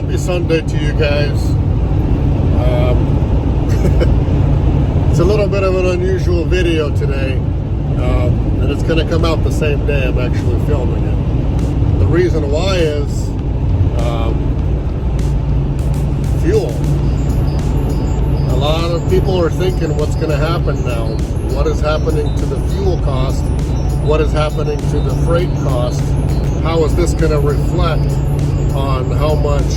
happy Sunday to you guys. It's a little bit of an unusual video today, and it's going to come out the same day I'm actually filming it. The reason why is fuel. A lot of people are thinking what's going to happen now. What is happening to the fuel cost? What is happening to the freight cost? How is this going to reflect on how much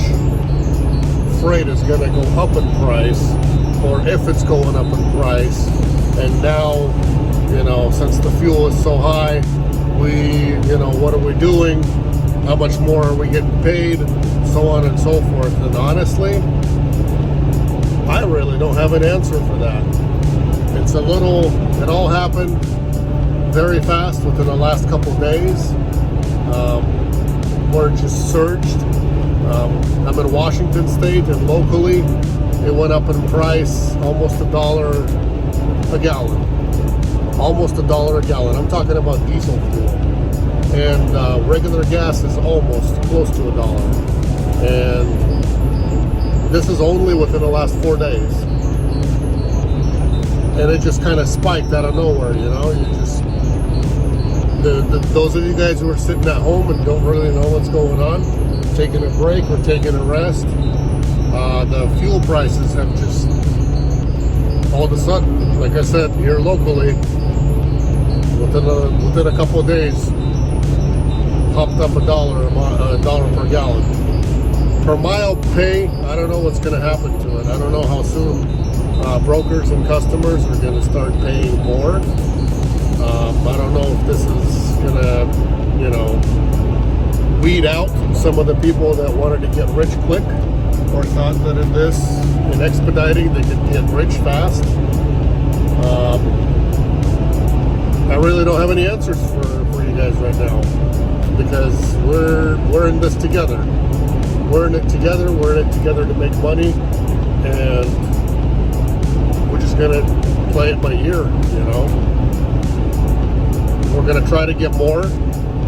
freight is going to go up in price, or if it's going up in price? And now, since the fuel is so high, what are we doing? How much more are we getting paid? So on and so forth. And honestly, I really don't have an answer for that. It all happened very fast within the last couple days. Where it just surged. I'm in Washington State, and locally it went up in price almost $1 a gallon. Almost $1 a gallon. I'm talking about diesel fuel. And regular gas is almost close to $1. And this is only within the last 4 days. And it just kind of spiked out of nowhere, those of you guys who are sitting at home and don't really know what's going on, taking a break or taking a rest, the fuel prices have just all of a sudden, like I said, here locally, within a couple of days, popped up $1 per gallon. Per mile pay, I don't know what's going to happen to it. I don't know how soon brokers and customers are going to start paying more. I don't know if this is going to, weed out some of the people that wanted to get rich quick, or thought that in expediting, they could get rich fast. I really don't have any answers for you guys right now, because we're in this together. We're in it together. We're in it together to make money, and we're just gonna play it by ear. We're gonna try to get more.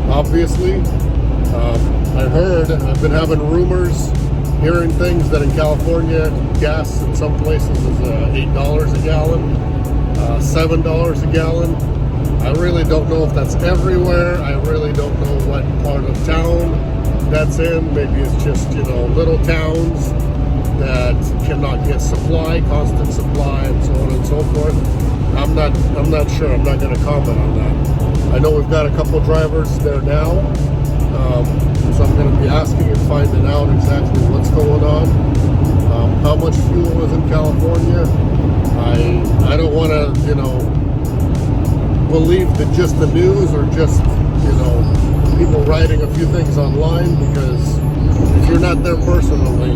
Obviously, I've been having rumors, hearing things that in California, gas in some places is $8 a gallon, $7 a gallon. I really don't know if that's everywhere. I really don't know what part of town that's in. Maybe it's just, little towns that cannot get constant supply, and so on and so forth. I'm not sure. I'm not going to comment on that. I know we've got a couple drivers there now, so I'm going to be asking and finding out exactly what's going on, how much fuel is in California. I don't want to, believe that just the news or just, people writing a few things online, because if you're not there personally,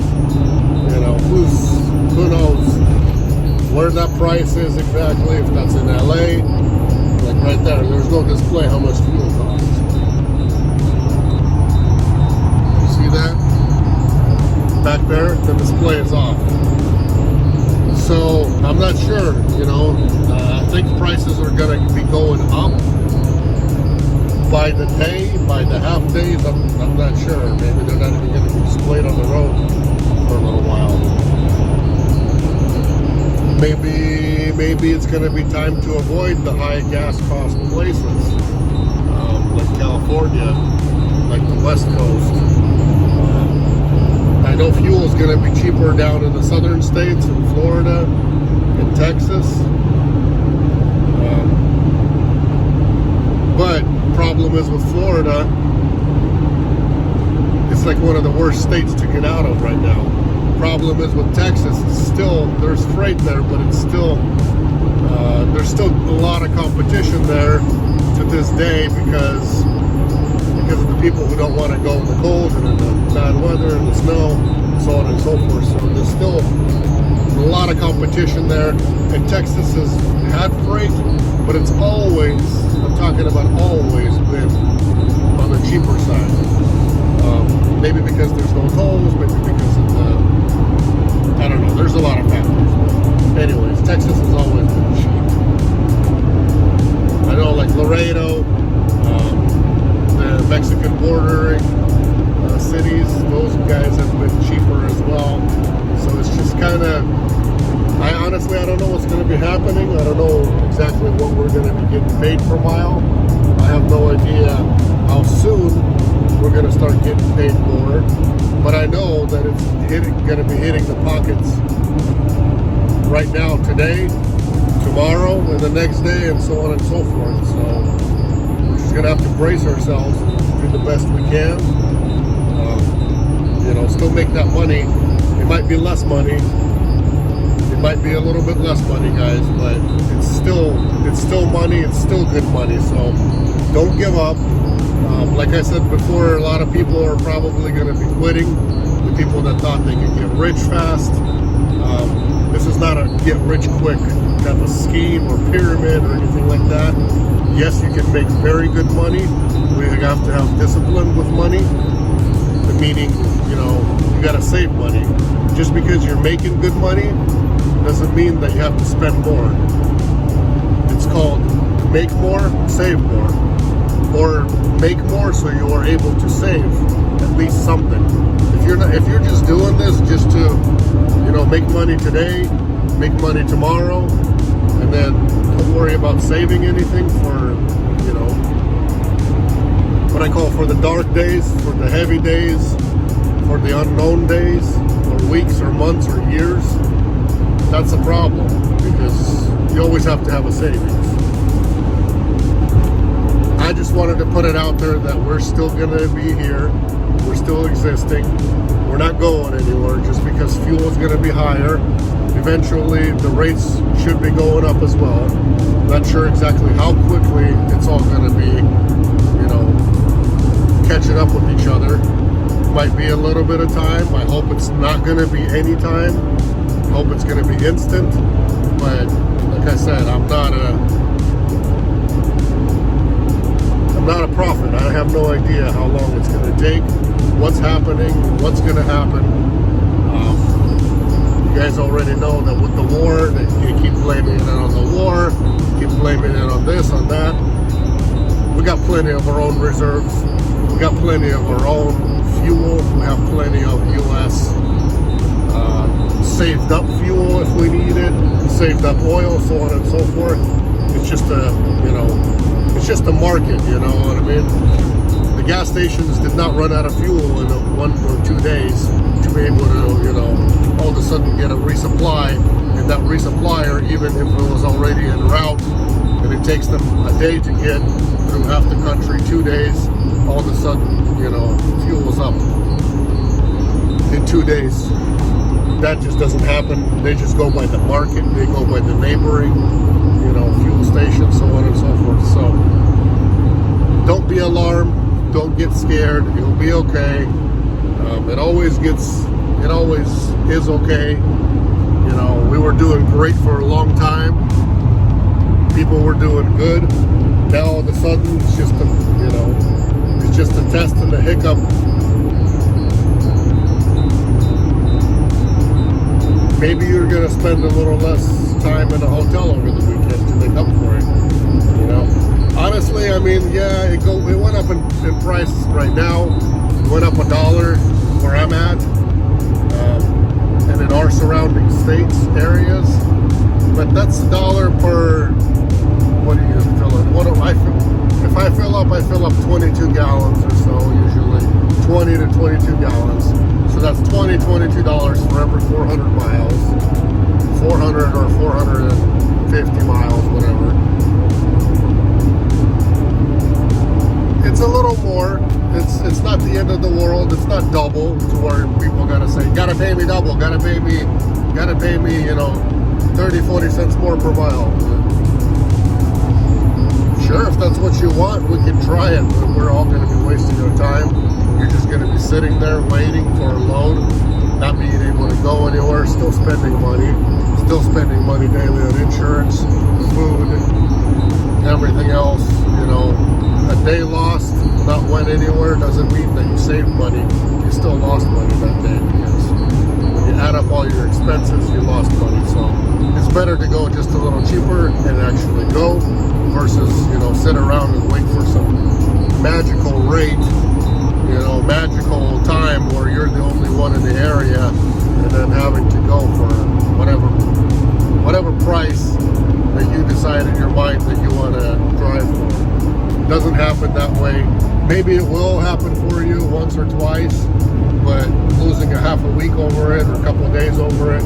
who knows where that price is exactly, if that's in LA. Like right there's no display how much fuel costs. You see that? Back there, the display is off. So I'm not sure, I think prices are going to be going up by the day, by the half days. I'm not sure. Maybe they're not even going to be displayed on the road for a little while. Maybe it's going to be time to avoid the high gas cost places, like California, like the West Coast. I know fuel is going to be cheaper down in the southern states, in Florida, in Texas. But problem is with Florida, it's like one of the worst states to get out of right now. Problem is with Texas, there's freight there, but it's there's still a lot of competition there to this day, because of the people who don't want to go in the cold and in the bad weather and the snow, so on and so forth. So there's still a lot of competition there. And Texas has had freight, but it's always, I'm talking about always, been on the cheaper side. Maybe because there's no tolls, maybe because of I don't know, there's a lot of factors. Anyways, Texas has always been cheap. I know, like Laredo, the Mexican bordering cities, those guys have been cheaper paid per mile. I have no idea how soon we're going to start getting paid more, but I know that it's going to be hitting the pockets right now, today, tomorrow, and the next day, and so on and so forth. So we're just going to have to brace ourselves, do the best we can. Still make that money. It might be less money. It might be a little bit less money, guys, but it's still money. It's still good money. So don't give up. Like I said before, a lot of people are probably going to be quitting. The people that thought they could get rich fast. This is not a get rich quick type of scheme or pyramid or anything like that. Yes, you can make very good money. We have to have discipline with money. The meaning, you got to save money. Just because you're making good money doesn't mean that you have to spend more. It's called make more, save more. Or make more so you are able to save at least something. If you're just doing this just to, make money today, make money tomorrow, and then don't worry about saving anything for, what I call for the dark days, for the heavy days, for the unknown days, or weeks or months or years, that's a problem, because you always have to have a savings. I just wanted to put it out there that we're still going to be here. We're still existing. We're not going anywhere just because fuel is going to be higher. Eventually, the rates should be going up as well. Not sure exactly how quickly it's all going to be, catching up with each other. Might be a little bit of time. I hope it's not going to be any time. I hope it's going to be instant. But like I said, I'm not a prophet. I have no idea how long it's going to take, what's happening, what's going to happen. You guys already know that with the war, they keep blaming it on the war, keep blaming it on this, on that. We got plenty of our own reserves. We got plenty of our own fuel. We have plenty of U.S. Saved up fuel if we need it, saved up oil, so on and so forth. It's just it's just a market, you know what I mean? The gas stations did not run out of fuel in 1 or 2 days to be able to, all of a sudden get a resupply. And that resupplier, even if it was already en route, and it takes them a day to get through half the country, 2 days, all of a sudden, fuel is up in 2 days. That just doesn't happen. They just go by the market. They go by the neighboring, fuel stations, so on and so forth. So don't be alarmed. Don't get scared. You'll be okay. It always is okay. We were doing great for a long time. People were doing good. Now all of a sudden it's just a test and a hiccup. Maybe you're gonna spend a little less time in a hotel over the weekend to make up for it. Honestly, it went up in price right now. It went up $1 where I'm at, and in our surrounding states areas. But that's $1 per. What do you fill it? If I fill up 22 gallons or so usually, 20 to 22 gallons. So that's $22 for every 400 miles, 400 or 450 miles, whatever. It's a little more. It's not the end of the world. It's not double to where people gotta say, gotta pay me double, gotta pay me, 30, 40 cents more per mile. Sure, if that's what you want, we can try it, but we're all gonna be wasting our time. You're just going to be sitting there waiting for a load, not being able to go anywhere, still spending money daily on insurance, food, everything else. A day lost, not went anywhere, doesn't mean that you saved money. You still lost money that day, because when you add up all your expenses, you lost money. So it's better to go just a little cheaper and actually go versus, sit around and wait for some magical rate, magical time where you're the only one in the area, and then having to go for whatever whatever price that you decide in your mind that you want to drive for. It doesn't happen that way. Maybe it will happen for you once or twice, but losing a half a week over it or a couple of days over it,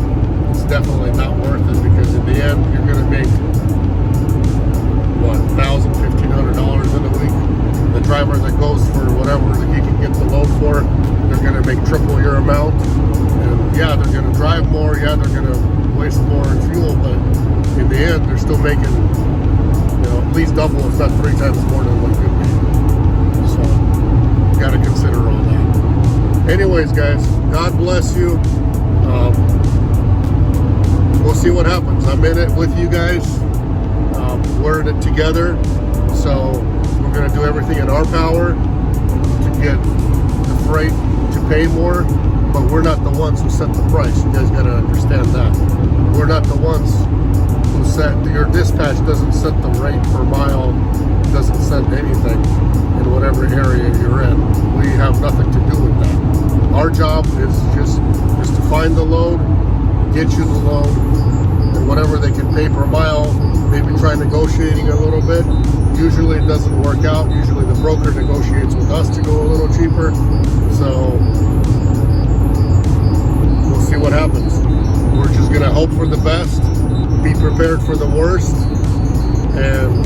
it's definitely not worth it, because in the end you're going to make what, $1,000, $1,500 in a week. The driver that goes for whatever he can get the load for, they're going to make triple your amount. And yeah, they're going to drive more. Yeah, they're going to waste more in fuel, but in the end, they're still making, at least double, if not 3 times more than what could be. So, you got to consider all that. Anyways, guys, God bless you. We'll see what happens. I'm in it with you guys. We're in it together. So, we're going to do everything in our power to get the freight to pay more, but we're not the ones who set the price. You guys got to understand that. We're not the ones who set, your dispatch doesn't set the rate per mile, doesn't set anything in whatever area you're in. We have nothing to do with that. Our job is just to find the load, get you the load, and whatever they can pay per mile, maybe try negotiating a little bit. Usually it doesn't work out. Usually the broker negotiates with us to go a little cheaper. So we'll see what happens. We're just going to hope for the best, be prepared for the worst, and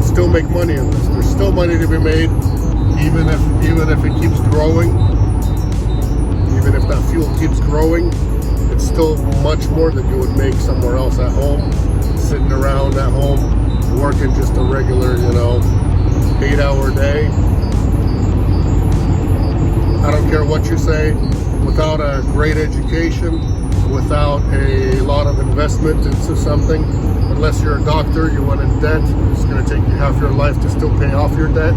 still make money in this. There's still money to be made, even if it keeps growing. Even if that fuel keeps growing, it's still much more than you would make somewhere else at home, sitting around at home, working just a regular, 8-hour day. I don't care what you say, without a great education, without a lot of investment into something, unless you're a doctor, you went in debt, it's going to take you half your life to still pay off your debt,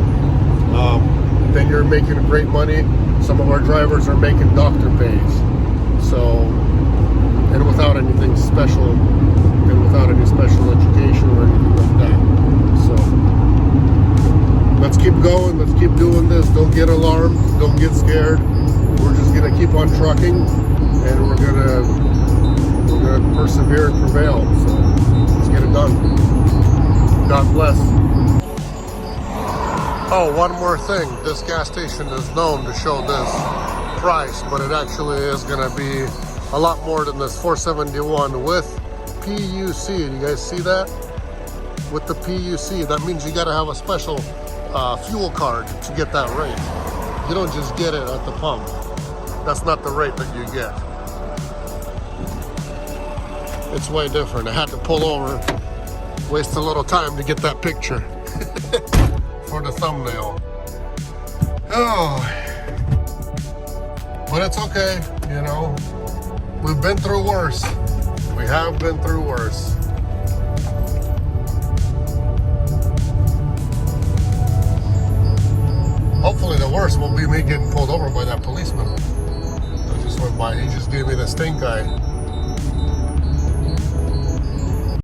then you're making great money. Some of our drivers are making doctor pays. So, and without anything special, and without any special education or anything like that. So, let's keep going, let's keep doing this. Don't get alarmed, don't get scared. We're just gonna keep on trucking, and we're gonna persevere and prevail. So, let's get it done. God bless. Oh, one more thing. This gas station is known to show this price, but it actually is gonna be a lot more than this $471 with PUC. You guys see that? With the PUC, that means you gotta have a special fuel card to get that rate. You don't just get it at the pump. That's not the rate that you get. It's way different. I had to pull over, waste a little time to get that picture for the thumbnail. Oh, but it's okay, We've been through worse. We have been through worse. Hopefully the worst will be me getting pulled over by that policeman that just went by. He just gave me the stink eye.